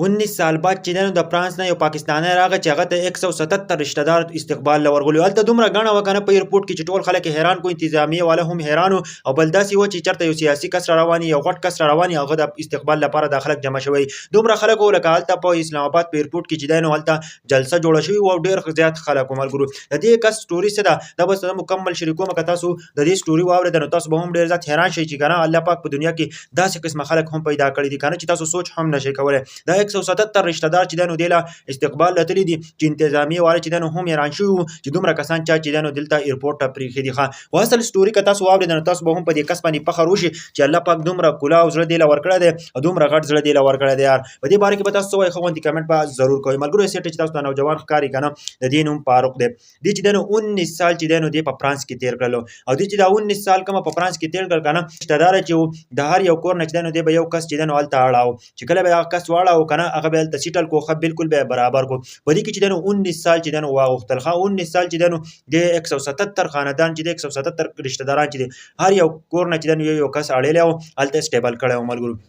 19 سال بعد چې دنو د فرانس نه یو پاکستانی راغی چې هغه ته 177 رشتہ دار استقبال لورغلی هلته دومره غاڼه وکنه په ایرپورټ کې چې ټول خلک حیران کو انتظامیه والا هم حیران او بل داسې و چې چرته یو سیاسي کس را رواني یو غټ کس را رواني هغه د استقبال لپاره د خلک جمع شوی دومره خلک ولکه هلته په اسلام آباد په ایرپورټ کې چې دنو هلته جلسه جوړه شوی او ډیر زیات خلک ملګرو د دې کس سټوري څه ده دا بس مکمل شریکوم که تاسو د دې سټوري واورئ نو تاسو به هم ډیر زیات حیران شئ چې کنه الله پاک په دنیا کې داسې قسم خلک هم پیدا کړی دي کنه چې تاسو سوچ هم نشئ کولای دا 177 رشتہ دار چې دنو دیلا استقبال لتلی دي چې انتظامی والا چې دنو هم حیران شو چې دومره کسان چې دنو دلته ایرپورټ ته پریخي دي ښه واصل سټوري که تاسو واورئ نو تاسو به هم په دې کس باندې فخر وشي چې الله پاک دومره کلا او زړه دیلا ورکړی دی او دومره غټ زړه دیلا ورکړی دی یار په دې باره کې به تاسو وایي خو غونډې کمنټ به ضرور کوئ ملګرو سیټ چې تاسو ته نوجوان ښکاري کنه د دې نوم فاروق دی دې چې دنو 19 سال چې دنو دی په فرانس کې تیر کړلو او دې چې دا 19 سال کوم په فرانس کې تیر کړ کنه رشتہ دار چې د هر یو کور نه چې دنو دی به یو کس چې دنو الته اړاو چې کله به هغه کس واړاو کنه هغه به الته سیټل کو خو بالکل به برابر کو په دې کې چې دنو 19 سال چې دنو واغختل خا 19 سال چې دنو د 177 خاندان چې د 177 رشتہ داران چې هر یو کور نه چې دنو یو کس اړیلو الته سټیبل کړو ملګرو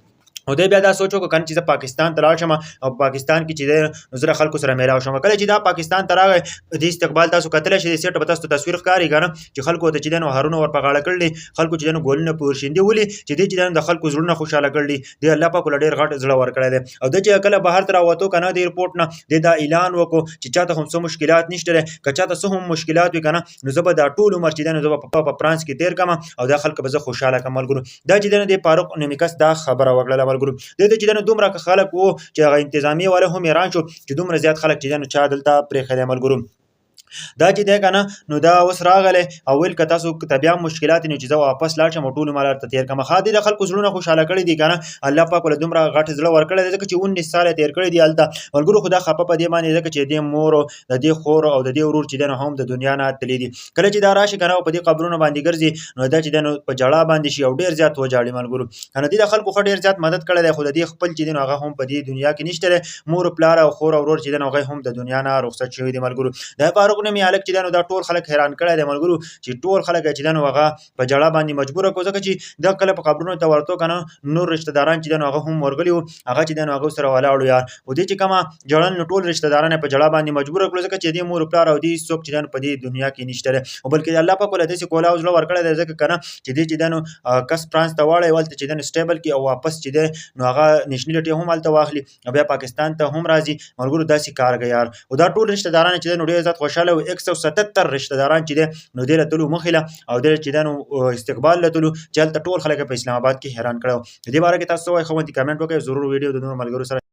او دې بیا دا سوچو کو کنه چې پاکستان ته راشم او پاکستان کې چې نظر خلکو سره میلاو شم کله چې دا پاکستان ته راغی د استقبال تاسو کتل شي سیټ به تاسو تصویر ښکاری کنه چې خلکو ته چې دنو هارونه ور پغاړه کړل خلکو چې دنو ګولونه پورشیندې ولي چې دې چې دنو د خلکو زړونه خوشاله کړل دی الله پاک ډېر غټ زړه ور کړی دی او د چې کله بهر تر وته کنه د ایرپورټ نه دا اعلان وکړو چې چاته هم څه مشکلات نشته که چاته څه هم مشکلات وي کنه نو زه به دا ټول عمر چې دنو زه په فرانس کې تیر کما او دا خلک به زه خوشاله کم ملګرو دا چې دنو د فاروق نمیکس دا خبره وکړه ملګرو د دې چې دومره خلک وو چې هغه انتظامی والا هم حیران شو چې دومره زیات خلک چې دنو چا دلته پرې خلې ملګرو دا چې دی کنه نو دا اوس راغله او ویل که تاسو بیا مشکلات نه چې زه واپس لاړ شم ټول مال ته تیر کما خاطر د خلکو زړونه خوشاله کړی دي کنه الله پاک ول دومره غټ زړه ور کړی ځکه چې 19 سال تیر کړی دی الته ولګرو خدا خپه په دې باندې ځکه چې د مور د دې خور او د دې ورور چې دنه هم د دنیا نه تللی دي کله چې دا راشي کنه په دې قبرونو باندې ګرځي نو دا چې دنه په جړه باندې شي او ډیر زیات وجاړي ملګرو کنه دې خلکو خو ډیر زیات مدد کړی دی خو د دې خپل چې دنه هغه هم په دې دنیا کې نشته مور پلار او خور او ورور چې دنه هغه هم د دنیا نه رخصت شوی دی ملګرو دا فاروق نه میالک چې دنه ټول خلک حیران کړي دي ملګرو چې ټول خلک چې دنه هغه په جړه باندې مجبور کو ځکه چې د کله په قبرونو ته ورته کنه نور رشتہ داران چې دنه هغه هم ورغلی هغه چې دنه هغه سره ولاړو یار او دې چې کما جړن ټول رشتہ داران په جړه باندې مجبور کړو ځکه چې دې مور پلار او دې څوک چې دنه په دې دنیا کې نشته او بلکې الله پاک ولته چې کولا او زړه ورکړی دی ځکه کنه چې دې چې دنه کس فرانس ته واړی ولته چې دنه سټیبل کې او واپس چې دې نو هغه نېشنل ټي هم الته واخلي او بیا پاکستان ته هم راځي ملګرو داسې کار کوي یار او دا ټول رشتہ داران چې دنه ډېر زیات خوشاله او 177 رشتہ داران چې نو دې راتلو مخله او دې چې دنو استقبال لتلو چې ټول خلک په اسلام آباد کې حیران کړو دې باره کې تاسو وایي خو کمنټ وکړئ ضرور ویډیو د نور ملګرو سره